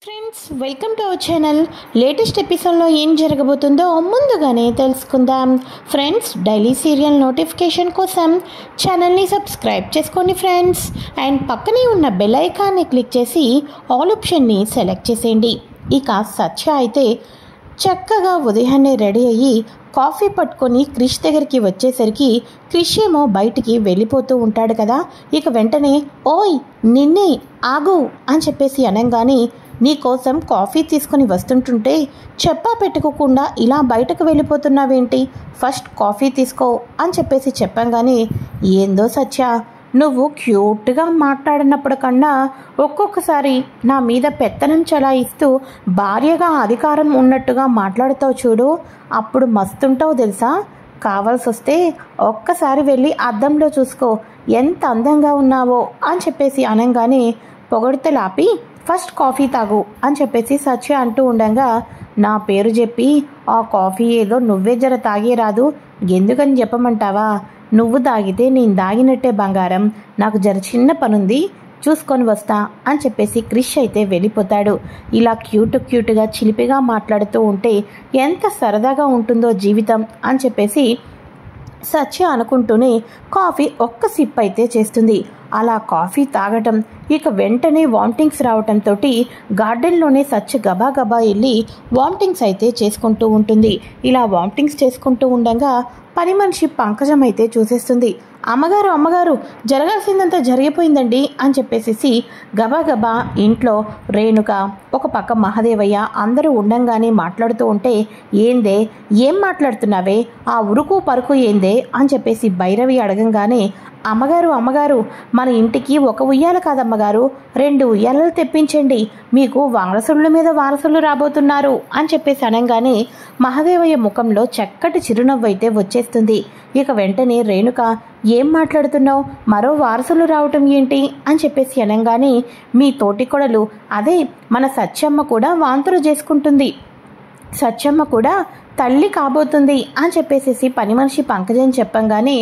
Friends, welcome to our channel. Latest ఎపిసోడ్లో ఏం జరగబోతుందో ముందుగానే తెలుసుకుందాం. ఫ్రెండ్స్, డైలీ సీరియల్ నోటిఫికేషన్ కోసం ఛానల్ని సబ్స్క్రైబ్ చేసుకోండి ఫ్రెండ్స్. అండ్ పక్కనే ఉన్న బెల్ ఐకాన్ని క్లిక్ చేసి ఆల్ ఆప్షన్ని సెలెక్ట్ చేసేయండి. ఇక సత్య అయితే చక్కగా ఉదయాన్నే రెడీ అయ్యి కాఫీ పట్టుకొని క్రిష్ దగ్గరికి వచ్చేసరికి క్రిష్ ఏమో బయటికి వెళ్ళిపోతూ ఉంటాడు కదా. ఇక వెంటనే ఓయ్ నిన్నే ఆగు అని చెప్పేసి అనగానే నీకోసం కాఫీ తీసుకొని వస్తుంటుంటే చెప్పా పెట్టుకోకుండా ఇలా బయటకు వెళ్ళిపోతున్నావేంటి, ఫస్ట్ కాఫీ తీసుకో అని చెప్పేసి చెప్పంగానే ఏందో సత్య, నువ్వు క్యూట్గా మాట్లాడినప్పుడు కన్నా ఒక్కొక్కసారి నా మీద పెత్తనం చలాయిస్తూ భార్యగా అధికారం ఉన్నట్టుగా మాట్లాడుతావు చూడు, అప్పుడు మస్తుంటావు తెలుసా. కావాల్సి వస్తే ఒక్కసారి వెళ్ళి అద్దంలో చూసుకో ఎంత అందంగా ఉన్నావో అని చెప్పేసి అనగానే పొగడితలాపి ఫస్ట్ కాఫీ తాగు అని చెప్పేసి సత్య అంటూ ఉండగా నా పేరు చెప్పి ఆ కాఫీ ఏదో నువ్వే జర తాగేరాదు, ఎందుకని చెప్పమంటావా, నువ్వు తాగితే నేను తాగినట్టే బంగారం, నాకు జర చిన్న పనుంది చూసుకొని వస్తా అని చెప్పేసి క్రిష్ అయితే వెళ్ళిపోతాడు. ఇలా క్యూట్గా చిలిపిగా మాట్లాడుతూ ఉంటే ఎంత సరదాగా ఉంటుందో జీవితం అని చెప్పేసి సత్య అనుకుంటూనే కాఫీ ఒక్క సిప్ అయితే చేస్తుంది. అలా కాఫీ తాగటం ఇక వెంటనే వామిటింగ్స్ రావటంతో గార్డెన్లోనే సత్య గబా వెళ్ళి వామిటింగ్స్ అయితే చేసుకుంటూ ఉంటుంది. ఇలా వామిటింగ్స్ చేసుకుంటూ ఉండగా పని మనిషి పంకజం అయితే చూసేస్తుంది. అమ్మగారు జరగాల్సిందంతా జరిగిపోయిందండి అని చెప్పేసి గబా ఇంట్లో రేణుక, ఒక పక్క మహాదేవయ్య అందరూ ఉండంగానే మాట్లాడుతూ ఉంటే ఏందే ఏం మాట్లాడుతున్నావే, ఆ ఉరుకు పరుకు ఏందే అని చెప్పేసి భైరవి అడగంగానే అమ్మగారు మన ఇంటికి ఒక ఉయ్యాల కాదమ్మగారు, 2 ఉయ్యాలలు తెప్పించండి, మీకు వారసుల మీద వారసులు రాబోతున్నారు అని చెప్పేసి అనగానే మహాదేవయ్య ముఖంలో చక్కటి చిరునవ్వు అయితే వచ్చేస్తుంది. ఇక వెంటనే రేణుక ఏం మాట్లాడుతున్నావు, మరో వారసులు రావటం ఏంటి అని చెప్పేసి అనగానే మీ తోటికొడలు అదే మన సత్యమ్మ కూడా వాంతులు చేసుకుంటుంది, సత్యమ్మ కూడా తల్లి కాబోతుంది అని చెప్పేసి పని మనిషి పంకజం చెప్పంగానే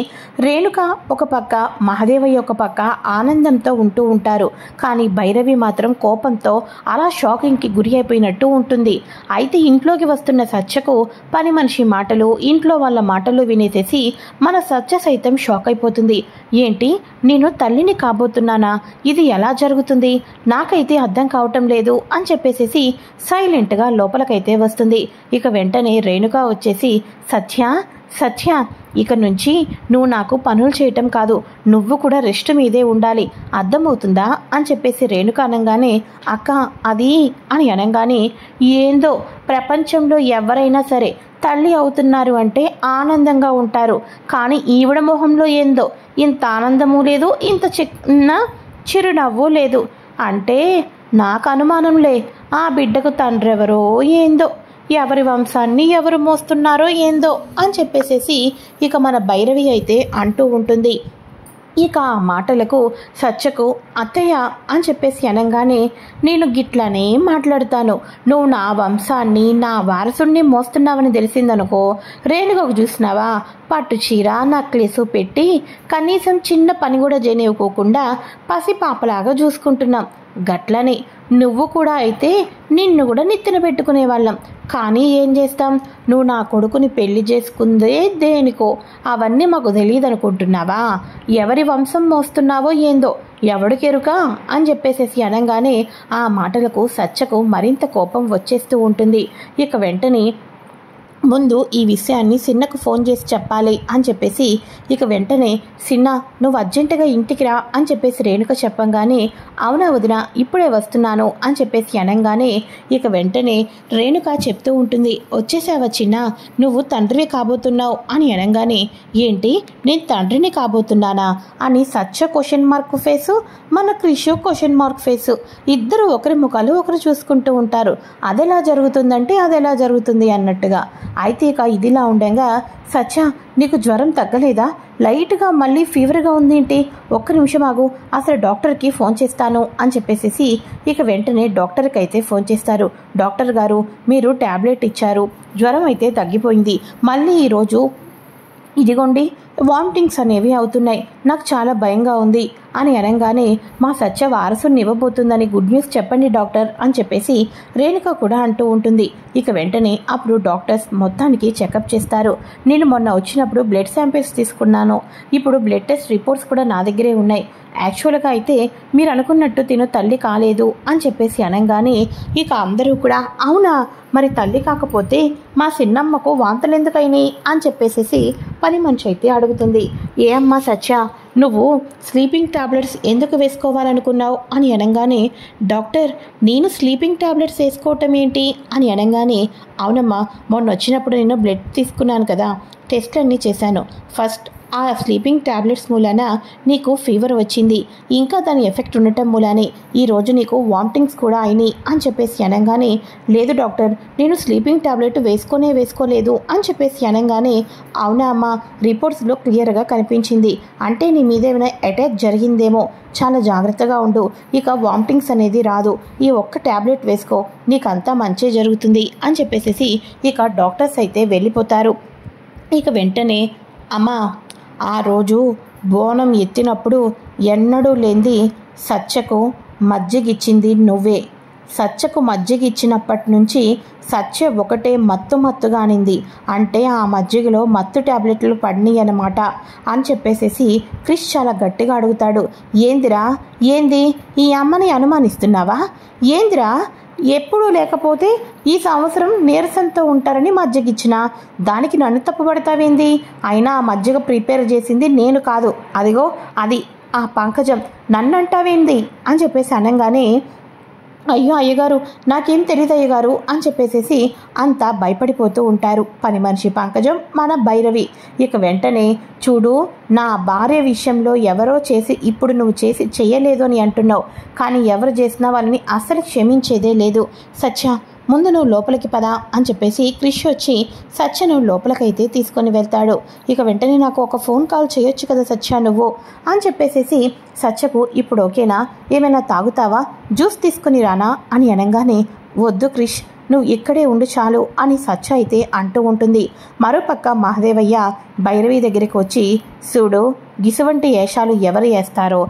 రేణుక ఒక పక్క మహాదేవయ్య ఒక పక్క ఆనందంతో ఉంటూ ఉంటారు. కానీ భైరవి మాత్రం కోపంతో అలా షాకింగ్కి గురి అయిపోయినట్టు ఉంటుంది. అయితే ఇంట్లోకి వస్తున్న సత్యకు పని మనిషి మాటలు ఇంట్లో వాళ్ళ మాటలు వినేసేసి మన సత్య సైతం షాక్ అయిపోతుంది. ఏంటి, నేను తల్లిని కాబోతున్నానా, ఇది ఎలా జరుగుతుంది, నాకైతే అర్థం కావటం లేదు అని చెప్పేసి సైలెంట్గా లోపలికైతే వస్తుంది. ఇక వెంటనే రేణుక వచ్చేసి సత్య ఇక నుంచి నువ్వు నాకు పనులు చేయటం కాదు, నువ్వు కూడా రెస్ట్ మీదే ఉండాలి, అర్థమవుతుందా అని చెప్పేసి రేణుక అనగానే అక్క అది అని అనగానే ఏందో ప్రపంచంలో ఎవరైనా సరే తల్లి అవుతున్నారు అంటే ఆనందంగా ఉంటారు, కానీ ఈవిడ మొహంలో ఏందో ఇంత ఆనందము లేదు, ఇంత చిన్న చిరునవ్వు లేదు, అంటే నాకు అనుమానంలే ఆ బిడ్డకు తండ్రి ఎవరో ఏందో, ఎవరి వంశాన్ని ఎవరు మోస్తున్నారో ఏందో అని చెప్పేసేసి ఇక మన భైరవి అయితే అంటూ ఉంటుంది. ఇక ఆ మాటలకు సత్యకు అత్తయ్య అని చెప్పేసి అనగానే నేను గిట్లనే మాట్లాడుతాను, నువ్వు నా వంశాన్ని నా వారసుని మోస్తున్నావని తెలిసిందనుకో, రేణుగకు చూసినావా పట్టు చీర నక్లెసు పెట్టి కనీసం చిన్న పని కూడా చేయనివ్వకోకుండా పసిపాపలాగా చూసుకుంటున్నాం, గట్లనే నువ్వు కూడా అయితే నిన్ను కూడా నెత్తిన పెట్టుకునే వాళ్ళం, కానీ ఏం చేస్తాం, నువ్వు నా కొడుకుని పెళ్లి చేసుకుందే దేనికో, అవన్నీ మాకు తెలియదు అనుకుంటున్నావా, ఎవరి వంశం మోస్తున్నావో ఏందో ఎవడికెరుక అని చెప్పేసేసి అనగానే ఆ మాటలకు సత్యకు మరింత కోపం వచ్చేస్తూ ఉంటుంది. ఇక వెంటనే ముందు ఈ విషయాన్ని సిన్నకు ఫోన్ చేసి చెప్పాలి అని చెప్పేసి ఇక వెంటనే సిన్న నువ్వు అర్జెంటుగా ఇంటికి రా అని చెప్పేసి రేణుక చెప్పంగానే అవునా వదిన ఇప్పుడే వస్తున్నాను అని చెప్పేసి అనగానే ఇక వెంటనే రేణుక చెప్తూ ఉంటుంది వచ్చేసావా చిన్న, నువ్వు తండ్రివి కాబోతున్నావు అని అనగానే ఏంటి నేను తండ్రిని కాబోతున్నానా అని సత్య క్వశ్చన్ మార్క్ ఫేసు, మన క్రిష్ క్వశ్చన్ మార్క్ ఫేసు, ఇద్దరు ఒకరి ముఖాలు ఒకరు చూసుకుంటూ ఉంటారు. అదెలా జరుగుతుందంటే అదెలా జరుగుతుంది అన్నట్టుగా. అయితే ఇక ఇదిలా ఉండగా సత్య నీకు జ్వరం తగ్గలేదా, లైట్గా మళ్ళీ ఫీవర్గా ఉందేంటి, ఒక్క నిమిషం ఆగు అసలు డాక్టర్కి ఫోన్ చేస్తాను అని చెప్పేసి ఇక వెంటనే డాక్టర్కి అయితే ఫోన్ చేస్తారు. డాక్టర్ గారు మీరు ట్యాబ్లెట్ ఇచ్చారు, జ్వరం అయితే తగ్గిపోయింది, మళ్ళీ ఈరోజు ఇదిగోండి వామిటింగ్స్ అనేవి అవుతున్నాయి, నాకు చాలా భయంగా ఉంది అని అనగానే మా సత్య వారసుని ఇవ్వబోతుందని గుడ్ న్యూస్ చెప్పండి డాక్టర్ అని చెప్పేసి రేణుక కూడా అంటూ ఉంటుంది. ఇక వెంటనే అప్పుడు డాక్టర్స్ మొత్తానికి చెకప్ చేస్తారు. నేను మొన్న వచ్చినప్పుడు బ్లడ్ శాంపిల్స్ తీసుకున్నాను, ఇప్పుడు బ్లడ్ టెస్ట్ రిపోర్ట్స్ కూడా నా దగ్గరే ఉన్నాయి. యాక్చువల్గా అయితే మీరు అనుకున్నట్టు తిను తల్లి కాలేదు అని చెప్పేసి అనగానే ఇక అందరూ కూడా అవునా, మరి తల్లి కాకపోతే మా చిన్నమ్మకు వాంతులు ఎందుకైనాయి అని చెప్పేసి పని మనిషి అయితే అడుగుతుంది. ఏ అమ్మా సత్య, నువ్వు స్లీపింగ్ టాబ్లెట్స్ ఎందుకు వేసుకోవాలనుకున్నావు అని అనగానే డాక్టర్ నేను స్లీపింగ్ టాబ్లెట్స్ వేసుకోవటం ఏంటి అని అనగానే అవునమ్మా, మొన్న వచ్చినప్పుడు నేను బ్లడ్ తీసుకున్నాను కదా, టెస్ట్లన్నీ చేశాను. ఫస్ట్ ఆ స్లీపింగ్ టాబ్లెట్స్ మూలాన నీకు ఫీవర్ వచ్చింది, ఇంకా దాని ఎఫెక్ట్ ఉండటం మూలానే ఈరోజు నీకు వామిటింగ్స్ కూడా అయినాయి అని చెప్పేసి అనగానే లేదు డాక్టర్, నేను స్లీపింగ్ టాబ్లెట్ వేసుకోలేదు అని చెప్పేసి అనగానే అవునా అమ్మ, రిపోర్ట్స్లో క్లియర్గా కనిపించింది, అంటే నీ మీద ఏమైనా అటాక్ జరిగిందేమో, చాలా జాగ్రత్తగా ఉండు, ఇక వామిటింగ్స్ అనేది రాదు, ఈ ఒక్క టాబ్లెట్ వేసుకో, నీకంతా మంచి జరుగుతుంది అని చెప్పేసి ఇక డాక్టర్స్ అయితే వెళ్ళిపోతారు. ఇక వెంటనే అమ్మా, ఆ రోజు బోనం ఎత్తినప్పుడు ఎన్నడూ లేంది సత్యకు మజ్జిగిచ్చింది నువ్వే. సత్యకు మజ్జిగిచ్చినప్పటి నుంచి సత్య ఒకటే మత్తుగా అనింది, అంటే ఆ మజ్జిగలో మత్తు ట్యాబ్లెట్లు పడినాయి అన్నమాట అని చెప్పేసి క్రిష్ చాలా గట్టిగా అడుగుతాడు. ఏంది ఈ అమ్మని అనుమానిస్తున్నావా? ఏందిరా, ఎప్పుడూ లేకపోతే ఈ సంవత్సరం నీరసంతో ఉంటారని మజ్జిగిచ్చిన దానికి నన్ను తప్పుపడతావేంది? అయినా ఆ మజ్జిగ ప్రిపేర్ చేసింది నేను కాదు, అదిగో అది ఆ పంకజం, నన్నంటావేంది అని చెప్పేసి అనగానే అయ్యో అయ్యగారు, నాకేం తెలియదు అయ్యగారు అని చెప్పేసి అంతా భయపడిపోతూ ఉంటారు పని మనిషి పంకజం, మన భైరవి. ఇక వెంటనే చూడు, నా భార్య విషయంలో ఎవరో చేసి ఇప్పుడు నువ్వు చేసి చెయ్యలేదు అని అంటున్నావు, కానీ ఎవరు చేసినా వాళ్ళని అస్సలు క్షమించేదే లేదు. సత్య ముందు నువ్వు లోపలికి పదా అని చెప్పేసి క్రిష్ వచ్చి సత్యను లోపలికైతే తీసుకొని వెళ్తాడు. ఇక వెంటనే నాకు ఒక ఫోన్ కాల్ చేయొచ్చు కదా సత్య నువ్వు అని చెప్పేసి సత్యకు ఇప్పుడు ఓకేనా, ఏమైనా తాగుతావా, జ్యూస్ తీసుకుని రానా అని అనగానే వద్దు క్రిష్, నువ్వు ఇక్కడే ఉండు చాలు అని సత్య అయితే అంటూ ఉంటుంది. మరోపక్క మహదేవయ్య భైరవి దగ్గరికి వచ్చి చూడు, గిసువంటి వేషాలు ఎవరు వేస్తారో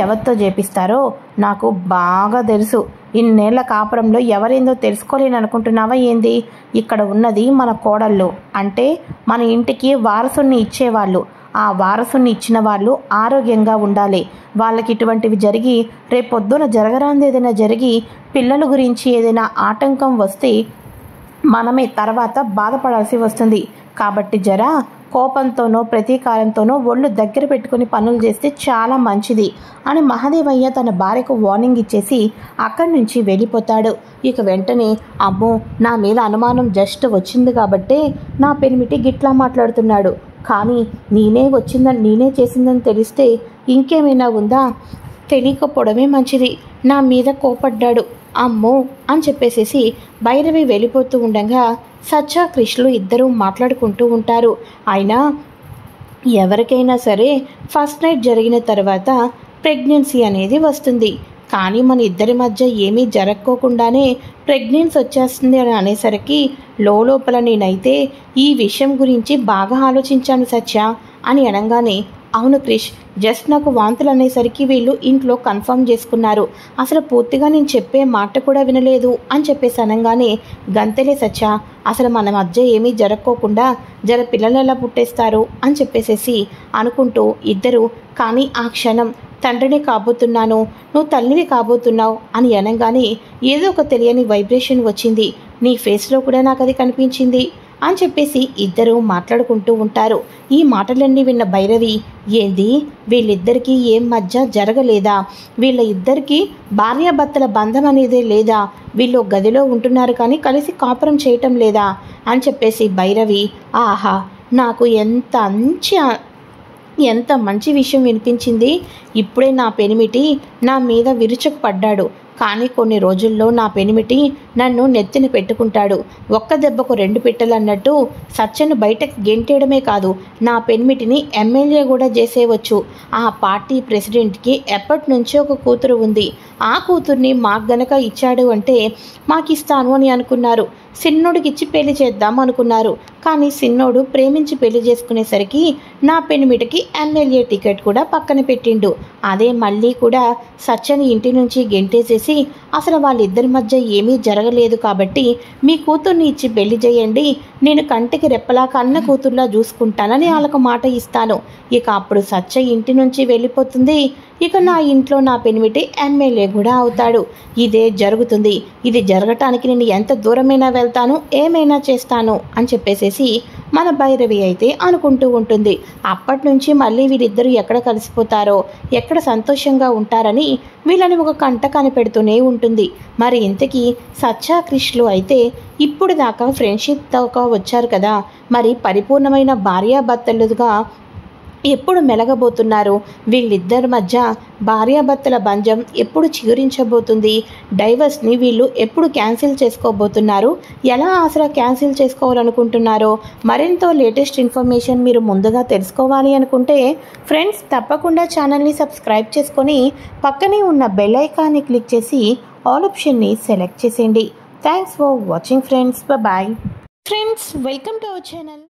ఎవరితో చేపిస్తారో నాకు బాగా తెలుసు. ఇన్నేళ్ల కాపురంలో ఎవరేందో తెలుసుకోలేననుకుంటున్నావా ఏంది? ఇక్కడ ఉన్నది మన కోడళ్ళు, అంటే మన ఇంటికి వారసుని ఇచ్చేవాళ్ళు. ఆ వారసుని ఇచ్చిన వాళ్ళు ఆరోగ్యంగా ఉండాలి. వాళ్ళకి ఇటువంటివి జరిగి రేపొద్దున జరగరాంది ఏదైనా జరిగి పిల్లల గురించి ఏదైనా ఆటంకం వస్తే మనమే తర్వాత బాధపడాల్సి వస్తుంది. కాబట్టి జరా కోపంతోనో ప్రతీకారంతోనో ఒళ్ళు దగ్గర పెట్టుకుని పనులు చేస్తే చాలా మంచిది అని మహాదేవయ్య తన భార్యకు వార్నింగ్ ఇచ్చేసి అక్కడి నుంచి వెళ్ళిపోతాడు. ఇక వెంటనే అమ్మో, నా మీద అనుమానం జస్ట్ వచ్చింది కాబట్టే నా పెనిమిటి గిట్లా మాట్లాడుతున్నాడు, కానీ నేనే చేసిందని తెలిస్తే ఇంకేమైనా ఉందా? తెలియకపోవడమే మంచిది, నా మీద కోపడ్డాడు అమ్మో అని చెప్పేసి భైరవి వెళ్ళిపోతూ ఉండగా సత్య క్రిష్లు ఇద్దరూ మాట్లాడుకుంటూ ఉంటారు. అయినా ఎవరికైనా సరే ఫస్ట్ నైట్ జరిగిన తర్వాత ప్రెగ్నెన్సీ అనేది వస్తుంది, కానీ మన ఇద్దరి మధ్య ఏమీ జరగకోకుండానే ప్రెగ్నెన్సీ వచ్చేస్తుంది అని అనేసరికి లోపల నేనైతే ఈ విషయం గురించి బాగా ఆలోచించాను సత్య అని అనగానే అవును క్రిష్, జస్ట్ నాకు వాంతులు అనేసరికి వీళ్ళు ఇంట్లో కన్ఫర్మ్ చేసుకున్నారు, అసలు పూర్తిగా నేను చెప్పే మాట కూడా వినలేదు అని చెప్పేసి అనగానే గంతలే సత్య, అసలు మన మధ్య ఏమీ జరగకోకుండా పిల్లలు ఎలా పుట్టేస్తారు అని చెప్పేసి అనుకుంటూ ఇద్దరు, కానీ ఆ క్షణం తండ్రిని కాబోతున్నాను, నువ్వు తల్లిని కాబోతున్నావు అని అనగానే ఏదో ఒక తెలియని వైబ్రేషన్ వచ్చింది, నీ ఫేస్లో కూడా నాకు అది కనిపించింది అని చెప్పేసి ఇద్దరు మాట్లాడుకుంటూ ఉంటారు. ఈ మాటలన్నీ విన్న భైరవి, ఏంది వీళ్ళిద్దరికీ ఏం మధ్య జరగలేదా? వీళ్ళ ఇద్దరికీ భార్యాభర్తల బంధం అనేదే లేదా? వీళ్ళు గదిలో ఉంటున్నారు కానీ కలిసి కాపురం చేయటం లేదా అని చెప్పేసి భైరవి, ఆహా, నాకు ఎంత మంచి విషయం వినిపించింది. ఇప్పుడే నా పెనిమిటి నా మీద విరుచుకు పడ్డాడు, కానీ కొన్ని రోజుల్లో నా పెనిమిటి నన్ను నెత్తిన పెట్టుకుంటాడు. ఒక్క దెబ్బకు రెండు పిట్టలు అన్నట్టు సత్యను బయటకు గెంటేయడమే కాదు, నా పెనిమిటిని ఎమ్మెల్యే కూడా చేసేయవచ్చు. ఆ పార్టీ ప్రెసిడెంట్కి ఎప్పటి నుంచో ఒక కూతురు ఉంది, ఆ కూతుర్ని మాకు గనక ఇచ్చాడు అంటే మాకిస్తాను అని అనుకున్నారు. సిన్నోడికిచ్చి పెళ్లి చేద్దాం అనుకున్నారు. కానీ సిన్నోడు ప్రేమించి పెళ్లి చేసుకునేసరికి నా పెనిమిటికి ఎమ్మెల్యే టికెట్ కూడా పక్కన పెట్టిండు. అదే మళ్ళీ కూడా సత్యని ఇంటి నుంచి గెంటేసేసి అసలు వాళ్ళిద్దరి మధ్య ఏమీ జరగలేదు కాబట్టి మీ కూతుర్ని ఇచ్చి పెళ్లి చేయండి, నేను కంటికి రెప్పలా కన్న కూతుర్లా చూసుకుంటానని వాళ్ళకు మాట ఇస్తాను. ఇక అప్పుడు సత్య ఇంటి నుంచి వెళ్ళిపోతుంది. ఇక నా ఇంట్లో నా పెనిమిటి ఎమ్మెల్యే కూడా అవుతాడు. ఇదే జరుగుతుంది. ఇది జరగటానికి నేను ఎంత దూరమైనా వెళ్తాను, ఏమైనా చేస్తాను అని చెప్పేసేసి మన భైరవి అయితే అనుకుంటూ ఉంటుంది. అప్పటి నుంచి మళ్ళీ వీళ్ళిద్దరూ ఎక్కడ కలిసిపోతారో, ఎక్కడ సంతోషంగా ఉంటారని వీళ్ళని ఒక కంట కనిపెడుతూనే ఉంటుంది. మరి ఇంతకీ సత్య క్రిష్లు అయితే ఇప్పుడు దాకా ఫ్రెండ్షిప్ దాకా వచ్చారు కదా, మరి పరిపూర్ణమైన భార్యాభర్తలుగా ఎప్పుడు మెలగబోతున్నారు? వీళ్ళిద్దరి మధ్య భార్యాభర్తల బంధం ఎప్పుడు చిగురించబోతుంది? డైవర్స్ని వీళ్ళు ఎప్పుడు క్యాన్సిల్ చేసుకోబోతున్నారు? ఎలా అసలు క్యాన్సిల్ చేసుకోవాలనుకుంటున్నారో మరెంతో లేటెస్ట్ ఇన్ఫర్మేషన్ మీరు ముందుగా తెలుసుకోవాలి అనుకుంటే ఫ్రెండ్స్ తప్పకుండా ఛానల్ని సబ్స్క్రైబ్ చేసుకొని పక్కనే ఉన్న బెల్ ఐకాన్ని క్లిక్ చేసి ఆల్ ఆప్షన్ని సెలెక్ట్ చేసేయండి. Thanks for watching friends. Bye friends, welcome to our channel.